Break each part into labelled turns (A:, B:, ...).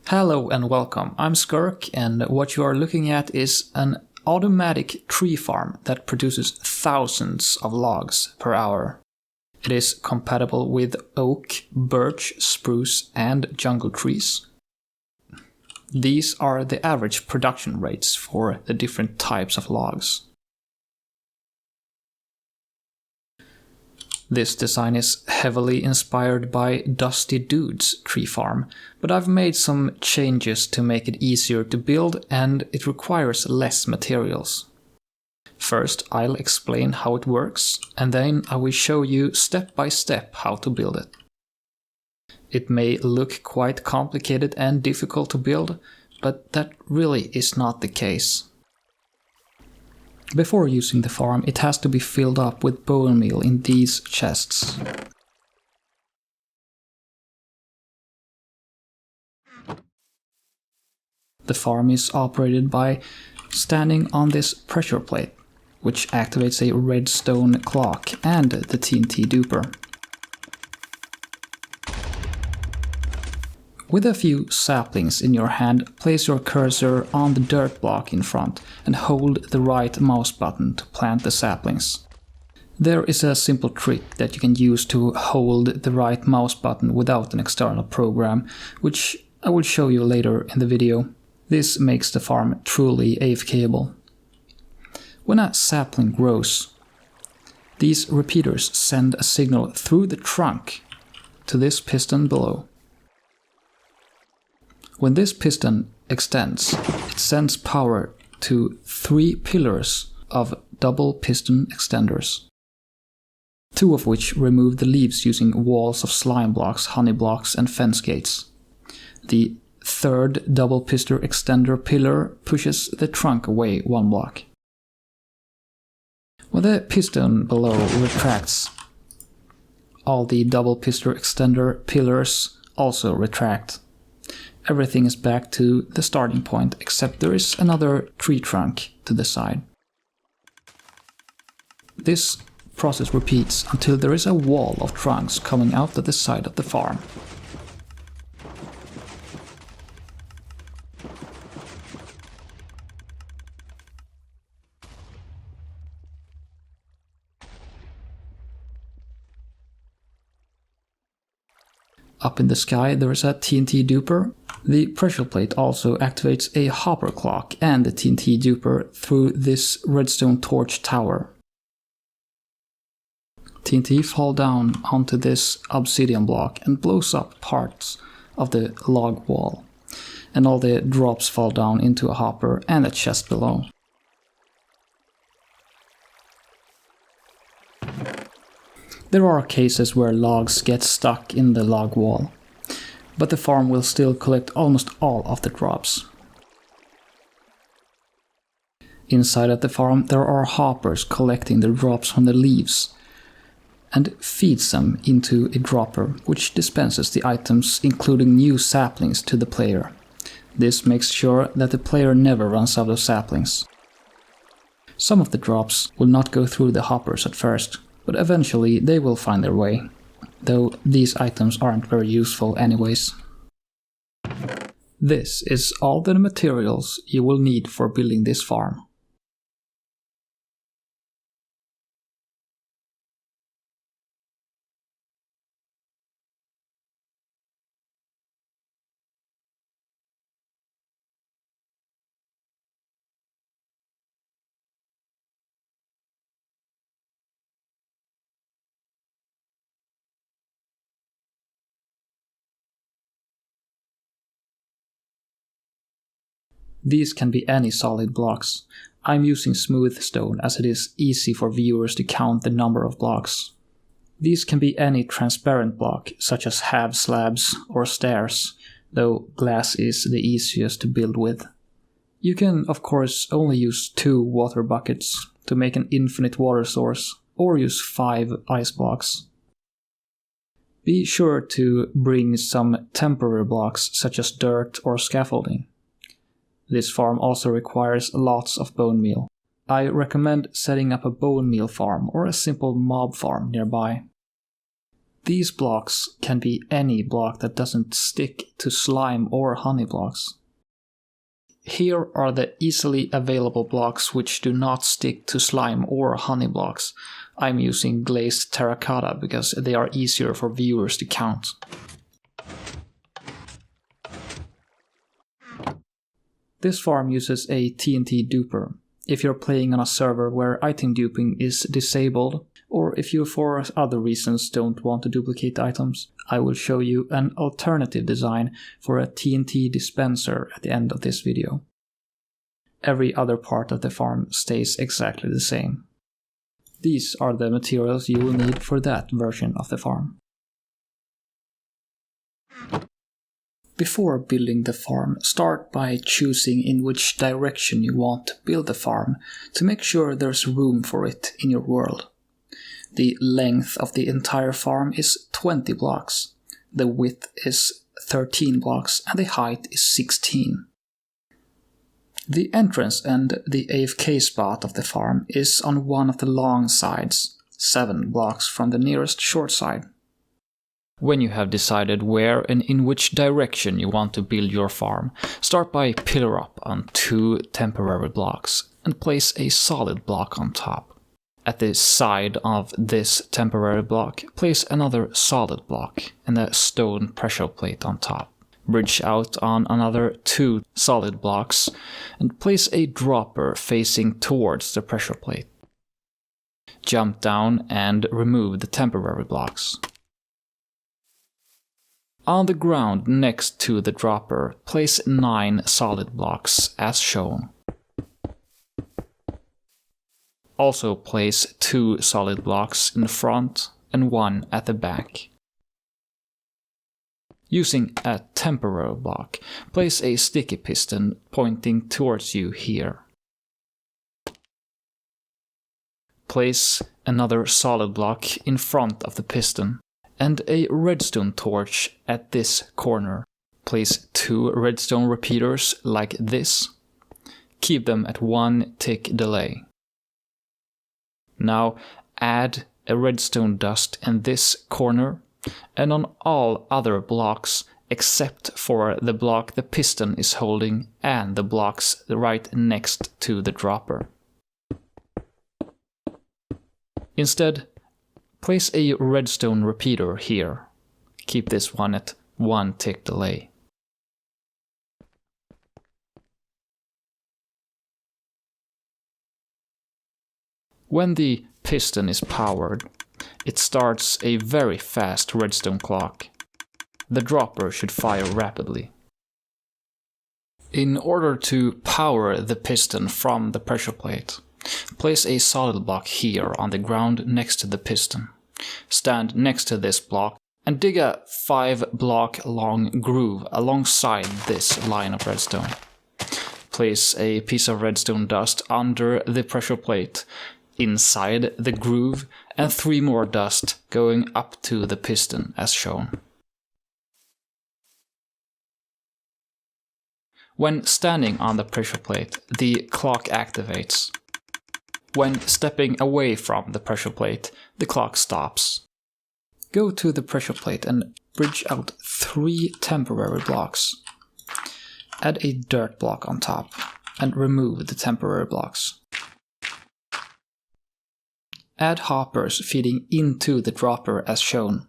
A: Hello and welcome, I'm Skirk, and what you are looking at is an automatic tree farm that produces thousands of logs per hour. It is compatible with oak, birch, spruce, and jungle trees. These are the average production rates for the different types of logs. This design is heavily inspired by Dusty Dude's tree farm, but I've made some changes to make it easier to build and it requires less materials. First, I'll explain how it works, and then I will show you step by step how to build it. It may look quite complicated and difficult to build, but that really is not the case. Before using the farm, it has to be filled up with bone meal in these chests. The farm is operated by standing on this pressure plate, which activates a redstone clock and the TNT duper. With a few saplings in your hand, place your cursor on the dirt block in front and hold the right mouse button to plant the saplings. There is a simple trick that you can use to hold the right mouse button without an external program, which I will show you later in the video. This makes the farm truly AFKable. When a sapling grows, these repeaters send a signal through the trunk to this piston below. When this piston extends, it sends power to 3 pillars of double piston extenders, 2 of which remove the leaves using walls of slime blocks, honey blocks, and fence gates. The 3rd double piston extender pillar pushes the trunk away 1 block. When the piston below retracts, all the double piston extender pillars also retract. Everything is back to the starting point, except there is another tree trunk to the side. This process repeats until there is a wall of trunks coming out of the side of the farm. Up in the sky there is a TNT duper. The pressure plate also activates a hopper clock and the TNT duper through this redstone torch tower. TNT fall down onto this obsidian block and blows up parts of the log wall, and all the drops fall down into a hopper and a chest below. There are cases where logs get stuck in the log wall, but the farm will still collect almost all of the drops. Inside of the farm there are hoppers collecting the drops from the leaves and feeds them into a dropper, which dispenses the items including new saplings to the player. This makes sure that the player never runs out of saplings. Some of the drops will not go through the hoppers at first, but eventually they will find their way, though these items aren't very useful anyways. This is all the materials you will need for building this farm. These can be any solid blocks. I'm using smooth stone as it is easy for viewers to count the number of blocks. These can be any transparent block, such as half slabs or stairs, though glass is the easiest to build with. You can, of course, only use 2 water buckets to make an infinite water source, or use 5 ice blocks. Be sure to bring some temporary blocks, such as dirt or scaffolding. This farm also requires lots of bone meal. I recommend setting up a bone meal farm or a simple mob farm nearby. These blocks can be any block that doesn't stick to slime or honey blocks. Here are the easily available blocks which do not stick to slime or honey blocks. I'm using glazed terracotta because they are easier for viewers to count. This farm uses a TNT duper. If you're playing on a server where item duping is disabled, or if you for other reasons don't want to duplicate items, I will show you an alternative design for a TNT dispenser at the end of this video. Every other part of the farm stays exactly the same. These are the materials you will need for that version of the farm. Before building the farm, start by choosing in which direction you want to build the farm to make sure there's room for it in your world. The length of the entire farm is 20 blocks, the width is 13 blocks, and the height is 16. The entrance and the AFK spot of the farm is on one of the long sides, 7 blocks from the nearest short side. When you have decided where and in which direction you want to build your farm, start by pillar up on 2 temporary blocks and place a solid block on top. At the side of this temporary block, place another solid block and a stone pressure plate on top. Bridge out on another 2 solid blocks and place a dropper facing towards the pressure plate. Jump down and remove the temporary blocks. On the ground next to the dropper, place 9 solid blocks as shown. Also place 2 solid blocks in the front and 1 at the back. Using a temporary block, place a sticky piston pointing towards you here. Place another solid block in front of the piston and a redstone torch at this corner. Place 2 redstone repeaters like this. Keep them at 1 tick delay. Now add a redstone dust in this corner and on all other blocks except for the block the piston is holding and the blocks right next to the dropper. Instead, place a redstone repeater here. Keep this one at 1 tick delay. When the piston is powered, it starts a very fast redstone clock. The dropper should fire rapidly. In order to power the piston from the pressure plate, place a solid block here on the ground next to the piston. Stand next to this block and dig a 5-block long groove alongside this line of redstone. Place a piece of redstone dust under the pressure plate, inside the groove, and 3 more dust going up to the piston as shown. When standing on the pressure plate, the clock activates. When stepping away from the pressure plate, the clock stops. Go to the pressure plate and bridge out 3 temporary blocks. Add a dirt block on top and remove the temporary blocks. Add hoppers feeding into the dropper as shown.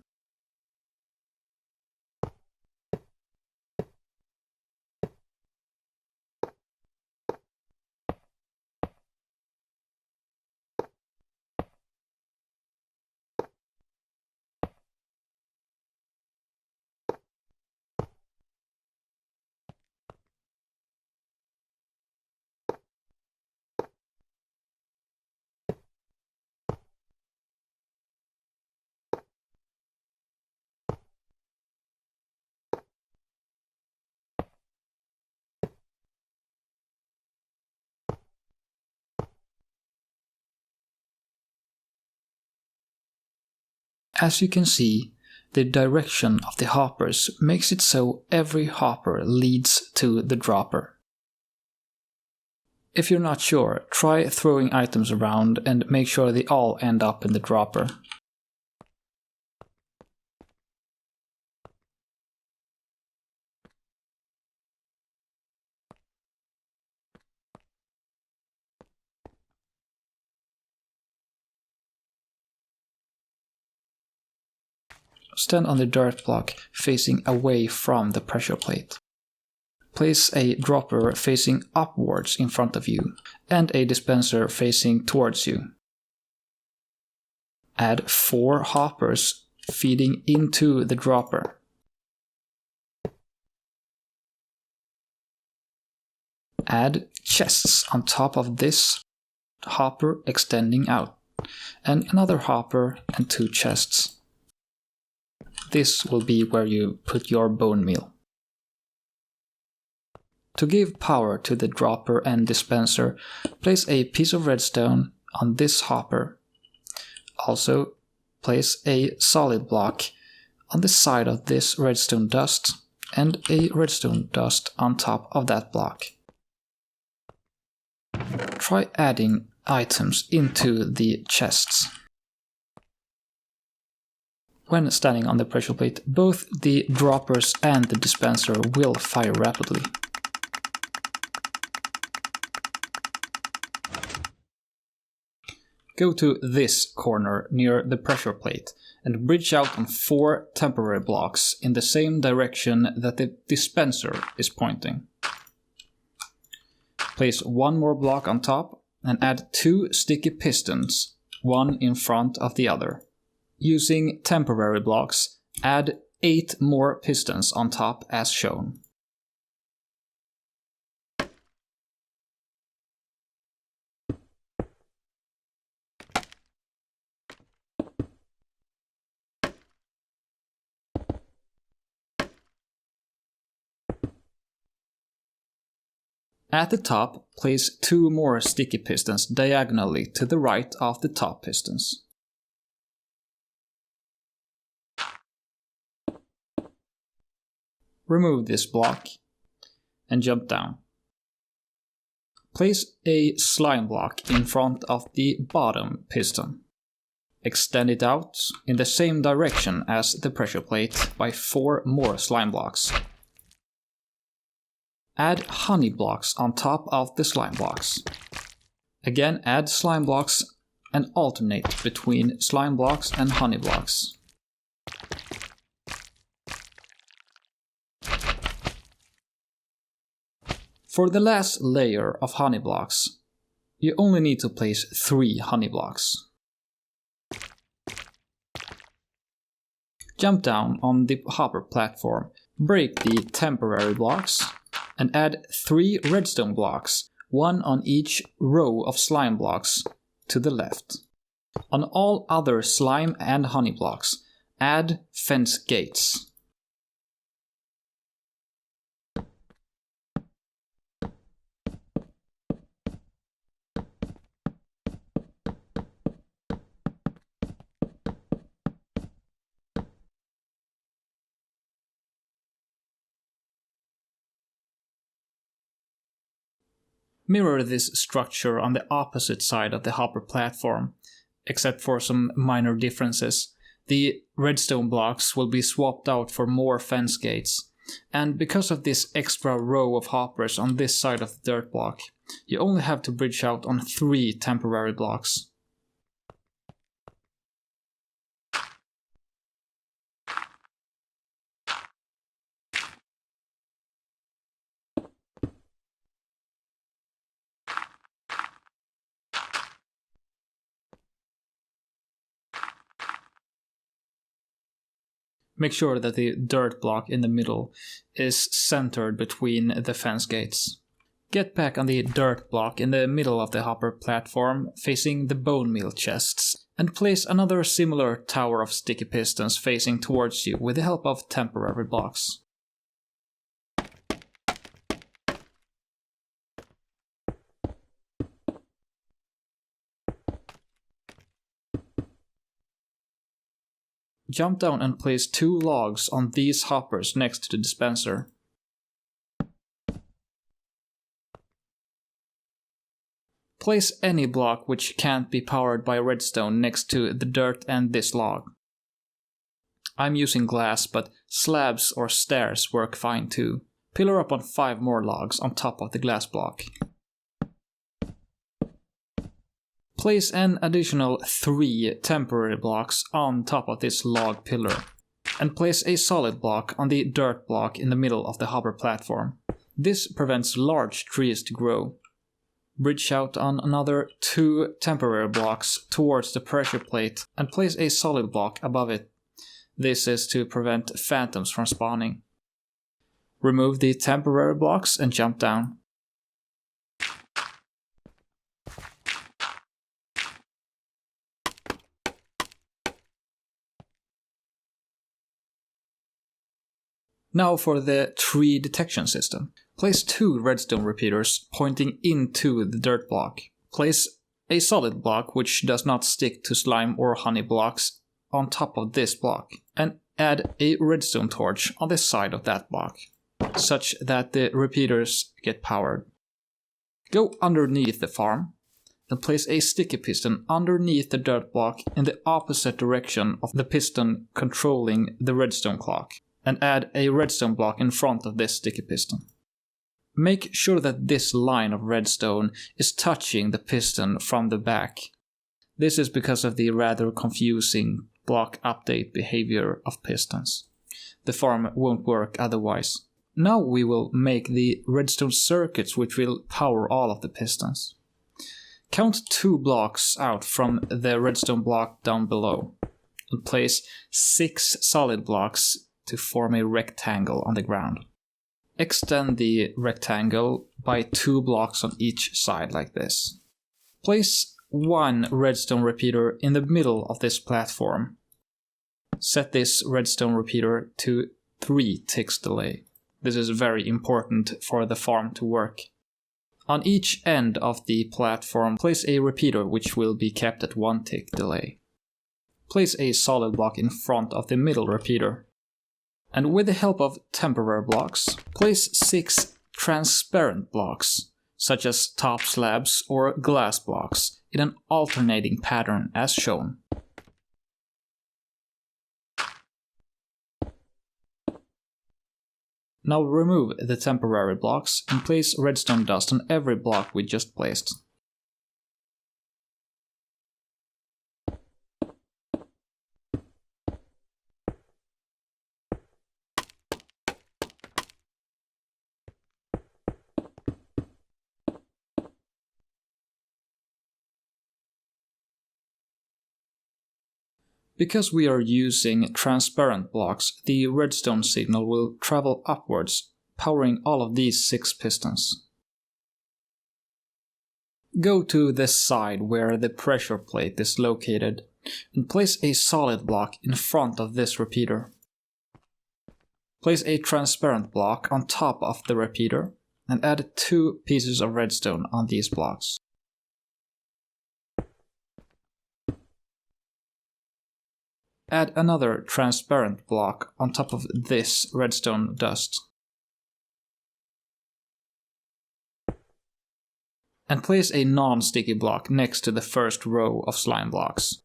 A: As you can see, the direction of the hoppers makes it so every hopper leads to the dropper. If you're not sure, try throwing items around and make sure they all end up in the dropper. stand on the dirt block facing away from the pressure plate. Place a dropper facing upwards in front of you, and a dispenser facing towards you. Add 4 hoppers feeding into the dropper. Add chests on top of this hopper extending out, and another hopper and 2 chests. This will be where you put your bone meal. To give power to the dropper and dispenser, place a piece of redstone on this hopper. Also, place a solid block on the side of this redstone dust and a redstone dust on top of that block. Try adding items into the chests. When standing on the pressure plate, both the droppers and the dispenser will fire rapidly. Go to this corner near the pressure plate and bridge out on 4 temporary blocks in the same direction that the dispenser is pointing. Place 1 more block on top and add 2 sticky pistons, one in front of the other. Using temporary blocks, add 8 more pistons on top as shown. At the top, place 2 more sticky pistons diagonally to the right of the top pistons. Remove this block and jump down. Place a slime block in front of the bottom piston. Extend it out in the same direction as the pressure plate by 4 more slime blocks. Add honey blocks on top of the slime blocks. Again, add slime blocks and alternate between slime blocks and honey blocks. For the last layer of honey blocks, you only need to place 3 honey blocks. Jump down on the hopper platform, break the temporary blocks, and add 3 redstone blocks, 1 on each row of slime blocks, to the left. On all other slime and honey blocks, add fence gates. Mirror this structure on the opposite side of the hopper platform, except for some minor differences. The redstone blocks will be swapped out for more fence gates, and because of this extra row of hoppers on this side of the dirt block, you only have to bridge out on 3 temporary blocks. Make sure that the dirt block in the middle is centered between the fence gates. Get back on the dirt block in the middle of the hopper platform, facing the bone meal chests, and place another similar tower of sticky pistons facing towards you with the help of temporary blocks. Jump down and place 2 logs on these hoppers next to the dispenser. Place any block which can't be powered by redstone next to the dirt and this log. I'm using glass, but slabs or stairs work fine too. Pillar up on 5 more logs on top of the glass block. Place an additional 3 temporary blocks on top of this log pillar. and place a solid block on the dirt block in the middle of the hopper platform. This prevents large trees to grow. Bridge out on another 2 temporary blocks towards the pressure plate and place a solid block above it. This is to prevent phantoms from spawning. Remove the temporary blocks and jump down. Now for the tree detection system. Place 2 redstone repeaters pointing into the dirt block. Place a solid block which does not stick to slime or honey blocks on top of this block, and add a redstone torch on the side of that block, such that the repeaters get powered. Go underneath the farm and place a sticky piston underneath the dirt block in the opposite direction of the piston controlling the redstone clock, and add a redstone block in front of this sticky piston. Make sure that this line of redstone is touching the piston from the back. This is because of the rather confusing block update behavior of pistons. The farm won't work otherwise. Now we will make the redstone circuits which will power all of the pistons. Count 2 blocks out from the redstone block down below, and place 6 solid blocks to form a rectangle on the ground. Extend the rectangle by 2 blocks on each side like this. Place 1 redstone repeater in the middle of this platform. Set this redstone repeater to 3 ticks delay. This is very important for the farm to work. On each end of the platform, place a repeater which will be kept at 1 tick delay. Place a solid block in front of the middle repeater. And with the help of temporary blocks, place 6 transparent blocks, such as top slabs or glass blocks, in an alternating pattern as shown. Now remove the temporary blocks and place redstone dust on every block we just placed. Because we are using transparent blocks, the redstone signal will travel upwards, powering all of these 6 pistons. Go to the side where the pressure plate is located and place a solid block in front of this repeater. Place a transparent block on top of the repeater and add 2 pieces of redstone on these blocks. Add another transparent block on top of this redstone dust. And place a non-sticky block next to the first row of slime blocks.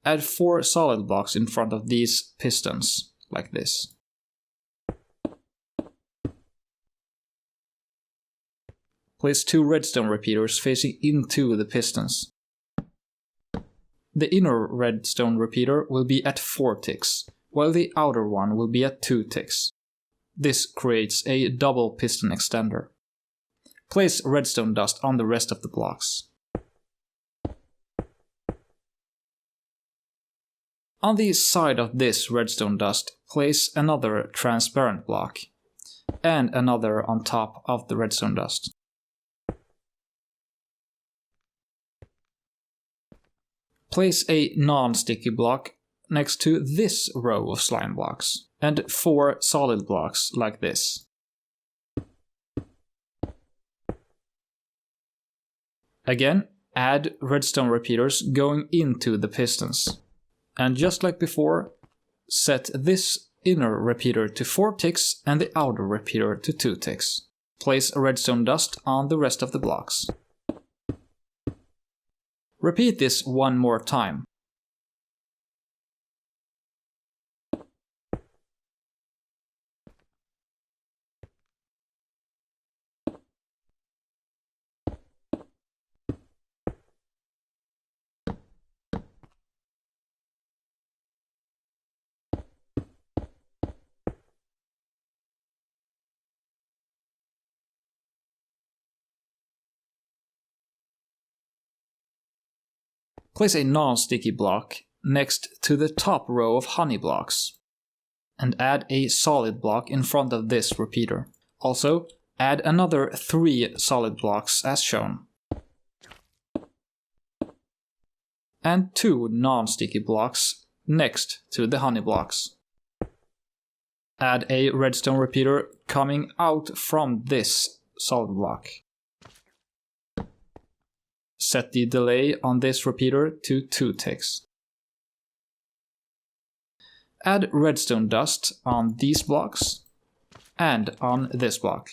A: Add 4 solid blocks in front of these pistons, like this. Place 2 redstone repeaters facing into the pistons. The inner redstone repeater will be at 4 ticks, while the outer one will be at 2 ticks. This creates a double piston extender. Place redstone dust on the rest of the blocks. On the side of this redstone dust, place another transparent block, and another on top of the redstone dust. Place a non-sticky block next to this row of slime blocks, and 4 solid blocks like this. Again, add redstone repeaters going into the pistons. And just like before, set this inner repeater to 4 ticks and the outer repeater to 2 ticks. Place redstone dust on the rest of the blocks. Repeat this one more time. Place a non-sticky block next to the top row of honey blocks, and add a solid block in front of this repeater. Also, add another 3 solid blocks as shown, and 2 non-sticky blocks next to the honey blocks. Add a redstone repeater coming out from this solid block. Set the delay on this repeater to 2 ticks. Add redstone dust on these blocks and on this block.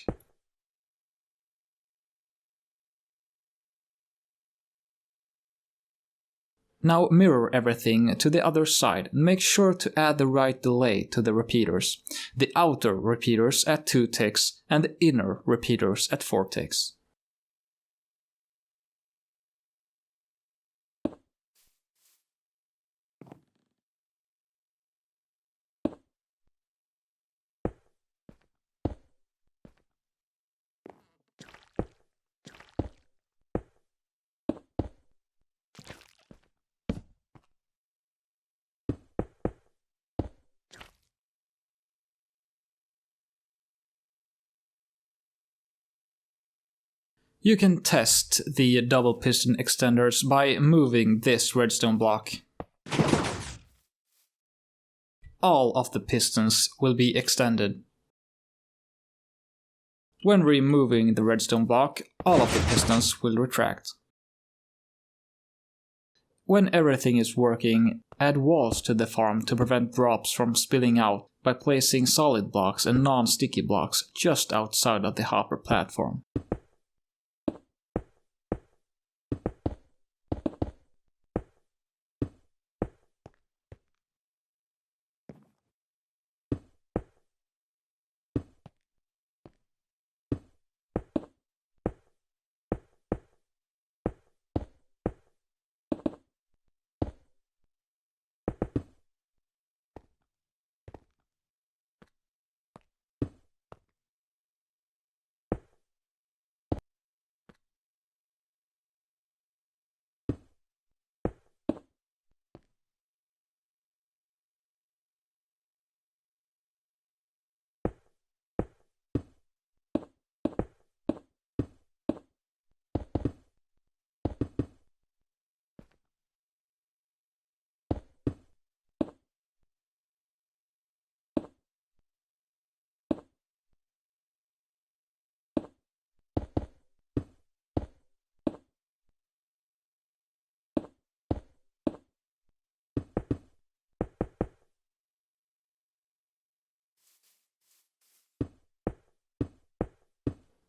A: Now mirror everything to the other side and make sure to add the right delay to the repeaters. The outer repeaters at 2 ticks and the inner repeaters at 4 ticks. You can test the double piston extenders by moving this redstone block. All of the pistons will be extended. When removing the redstone block, all of the pistons will retract. When everything is working, add walls to the farm to prevent drops from spilling out by placing solid blocks and non-sticky blocks just outside of the hopper platform.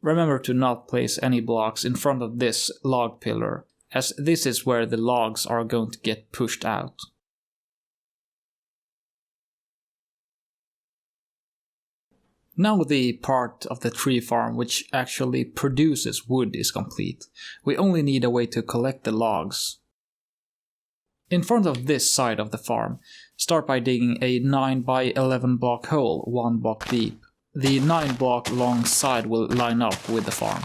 A: Remember to not place any blocks in front of this log pillar, as this is where the logs are going to get pushed out. Now the part of the tree farm which actually produces wood is complete. We only need a way to collect the logs. In front of this side of the farm, start by digging a 9 by 11 block hole 1 block deep. The 9 block long side will line up with the farm.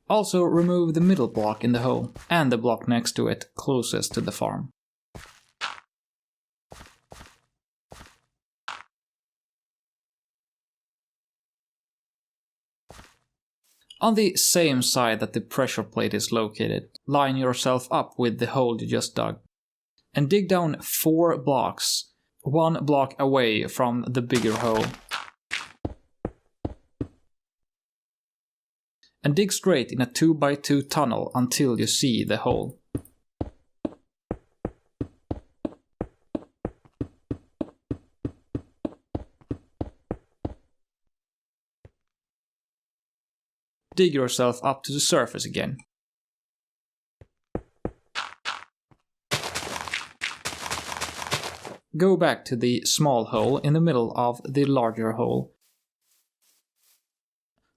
A: Also remove the middle block in the hole and the block next to it closest to the farm. On the same side that the pressure plate is located, line yourself up with the hole you just dug. And dig down 4 blocks, 1 block away from the bigger hole. And dig straight in a 2 by 2 tunnel until you see the hole. Dig yourself up to the surface again. Go back to the small hole in the middle of the larger hole.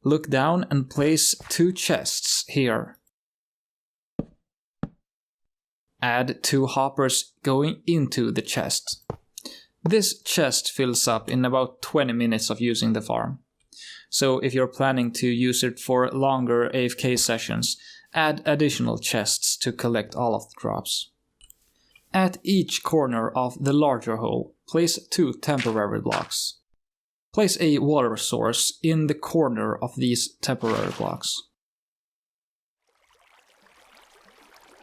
A: Look down and place 2 chests here. Add 2 hoppers going into the chest. This chest fills up in about 20 minutes of using the farm. So if you're planning to use it for longer AFK sessions, add additional chests to collect all of the drops. At each corner of the larger hole, place 2 temporary blocks. Place a water source in the corner of these temporary blocks.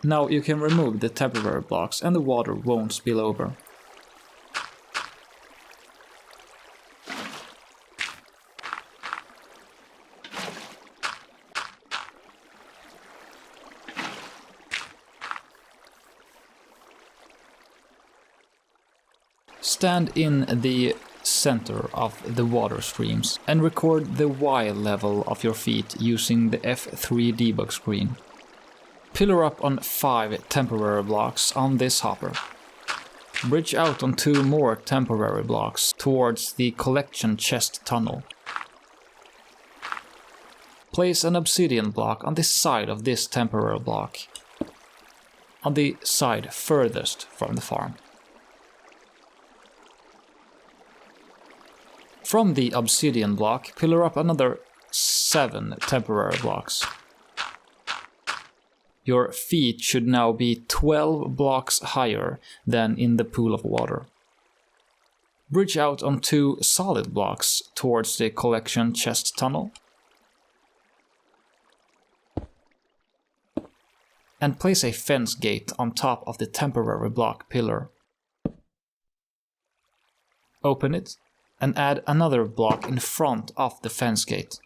A: Now you can remove the temporary blocks and the water won't spill over. Stand in the center of the water streams and record the Y level of your feet using the F3 debug screen. Pillar up on 5 temporary blocks on this hopper. Bridge out on 2 more temporary blocks towards the collection chest tunnel. Place an obsidian block on the side of this temporary block, on the side furthest from the farm. From the obsidian block, pillar up another 7 temporary blocks. Your feet should now be 12 blocks higher than in the pool of water. Bridge out on 2 solid blocks towards the collection chest tunnel. And place a fence gate on top of the temporary block pillar. Open it and add another block in front of the fence gate.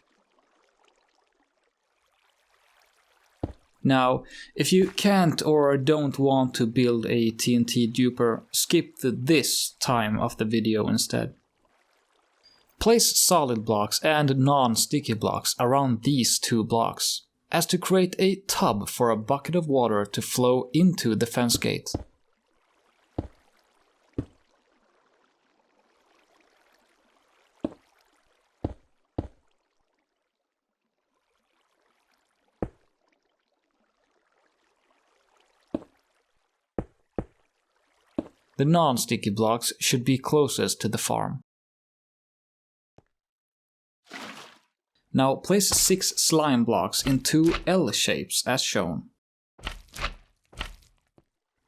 A: Now, if you can't or don't want to build a TNT duper, skip this time of the video instead. Place solid blocks and non-sticky blocks around these 2 blocks, as to create a tub for a bucket of water to flow into the fence gate. The non-sticky blocks should be closest to the farm. Now place 6 slime blocks in 2 L shapes as shown.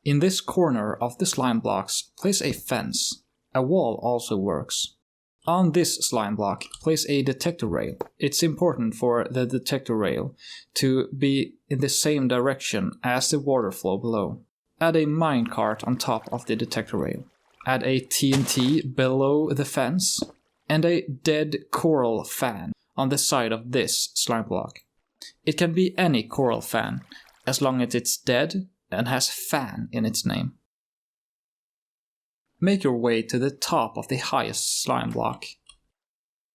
A: In this corner of the slime blocks, place a fence. A wall also works. On this slime block, place a detector rail. It's important for the detector rail to be in the same direction as the water flow below. Add a minecart on top of the detector rail. Add a TNT below the fence and a dead coral fan on the side of this slime block. It can be any coral fan, as long as it's dead and has fan in its name. Make your way to the top of the highest slime block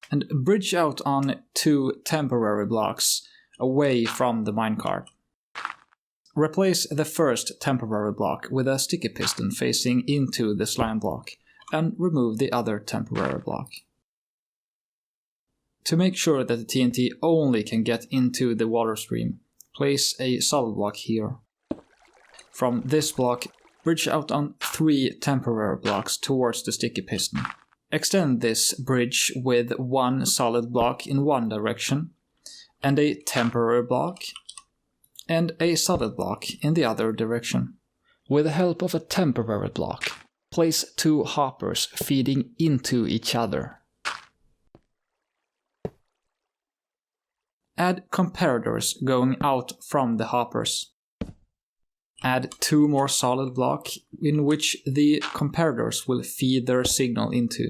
A: and bridge out on 2 temporary blocks away from the minecart. Replace the first temporary block with a sticky piston facing into the slime block and remove the other temporary block. To make sure that the TNT only can get into the water stream, place a solid block here. From this block, bridge out on 3 temporary blocks towards the sticky piston. Extend this bridge with 1 solid block in one direction and a temporary block and a solid block in the other direction. With the help of a temporary block, place 2 hoppers feeding into each other. Add comparators going out from the hoppers. Add 2 more solid blocks in which the comparators will feed their signal into.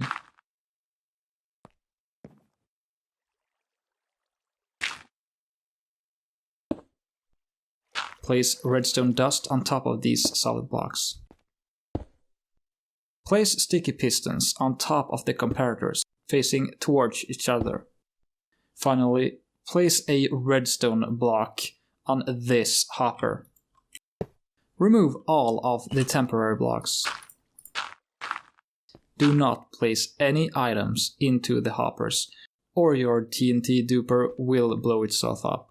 A: Place redstone dust on top of these solid blocks. Place sticky pistons on top of the comparators, facing towards each other. Finally, place a redstone block on this hopper. Remove all of the temporary blocks. Do not place any items into the hoppers, or your TNT duper will blow itself up.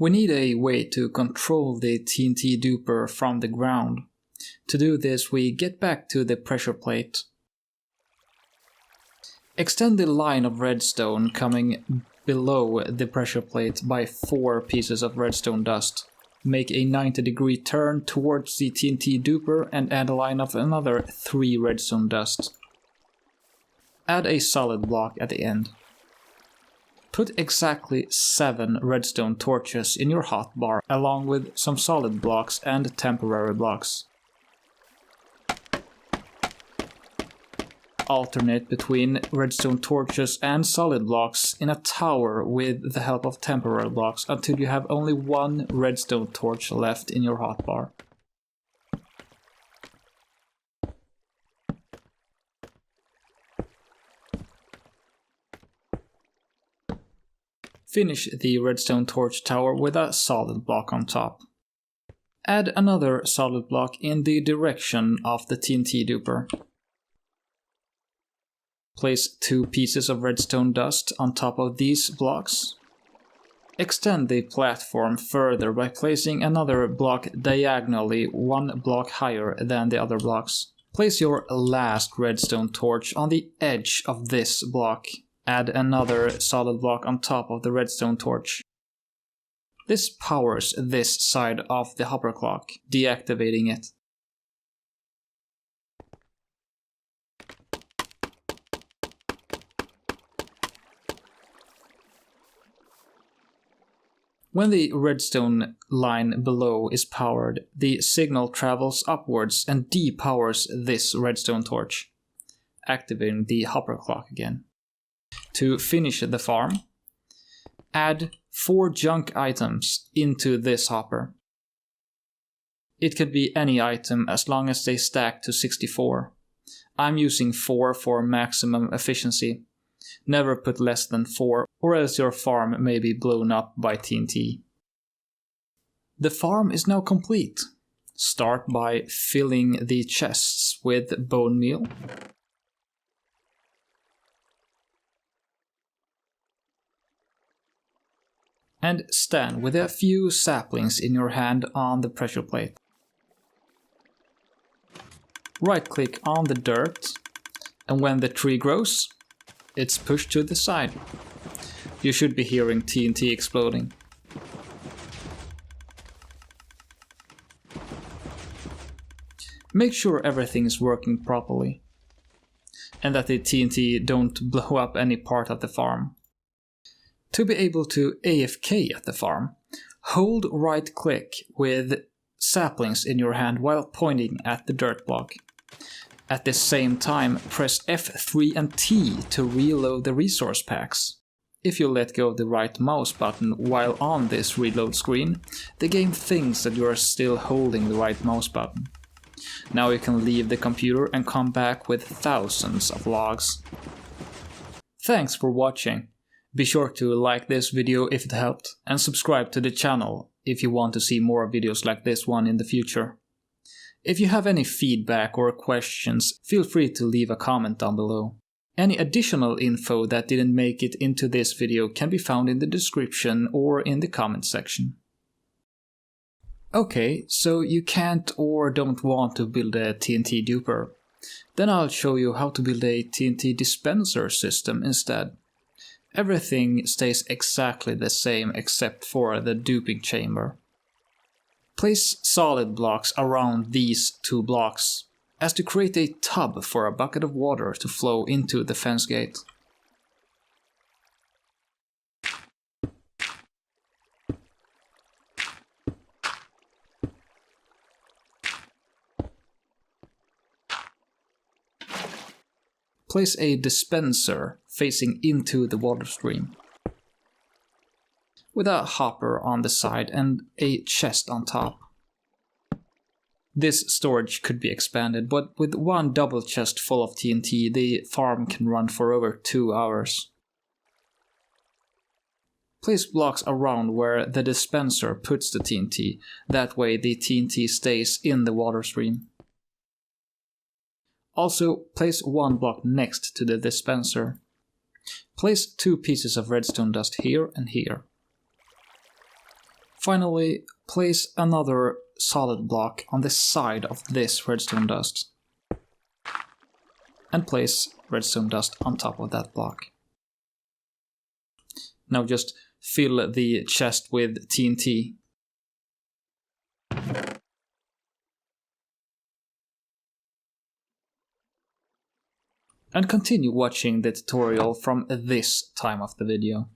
A: We need a way to control the TNT duper from the ground. To do this, we get back to the pressure plate. Extend the line of redstone coming below the pressure plate by 4 pieces of redstone dust. Make a 90-degree turn towards the TNT duper and add a line of another 3 redstone dust. Add a solid block at the end. Put exactly 7 redstone torches in your hotbar along with some solid blocks and temporary blocks. Alternate between redstone torches and solid blocks in a tower with the help of temporary blocks until you have only 1 redstone torch left in your hotbar. Finish the redstone torch tower with a solid block on top. Add another solid block in the direction of the TNT duper. Place 2 pieces of redstone dust on top of these blocks. Extend the platform further by placing another block diagonally 1 block higher than the other blocks. Place your last redstone torch on the edge of this block. Add another solid block on top of the redstone torch. This powers this side of the hopper clock, deactivating it. When the redstone line below is powered, the signal travels upwards and depowers this redstone torch, activating the hopper clock again. To finish the farm, add 4 junk items into this hopper. It could be any item as long as they stack to 64. I'm using 4 for maximum efficiency. Never put less than 4, or else your farm may be blown up by TNT. The farm is now complete. Start by filling the chests with bone meal. And stand with a few saplings in your hand on the pressure plate. Right-click on the dirt, and when the tree grows, it's pushed to the side. You should be hearing TNT exploding. Make sure everything is working properly, and that the TNT don't blow up any part of the farm. To be able to AFK at the farm, hold right-click with saplings in your hand while pointing at the dirt block. At the same time, press F3 and T to reload the resource packs. If you let go of the right mouse button while on this reload screen, the game thinks that you are still holding the right mouse button. Now you can leave the computer and come back with thousands of logs. Thanks for watching. Be sure to like this video if it helped, and subscribe to the channel if you want to see more videos like this one in the future. If you have any feedback or questions, feel free to leave a comment down below. Any additional info that didn't make it into this video can be found in the description or in the comment section. Okay, so you can't or don't want to build a TNT duper. Then I'll show you how to build a TNT dispenser system instead. Everything stays exactly the same except for the duping chamber. Place solid blocks around these 2 blocks, as to create a tub for a bucket of water to flow into the fence gate. Place a dispenser facing into the water stream, with a hopper on the side and a chest on top. This storage could be expanded, but with 1 double chest full of TNT, the farm can run for over 2 hours. Place blocks around where the dispenser puts the TNT, that way the TNT stays in the water stream. Also, place 1 block next to the dispenser. Place 2 pieces of redstone dust here and here. Finally, place another solid block on the side of this redstone dust. And place redstone dust on top of that block. Now just fill the chest with TNT. And continue watching the tutorial from this time of the video.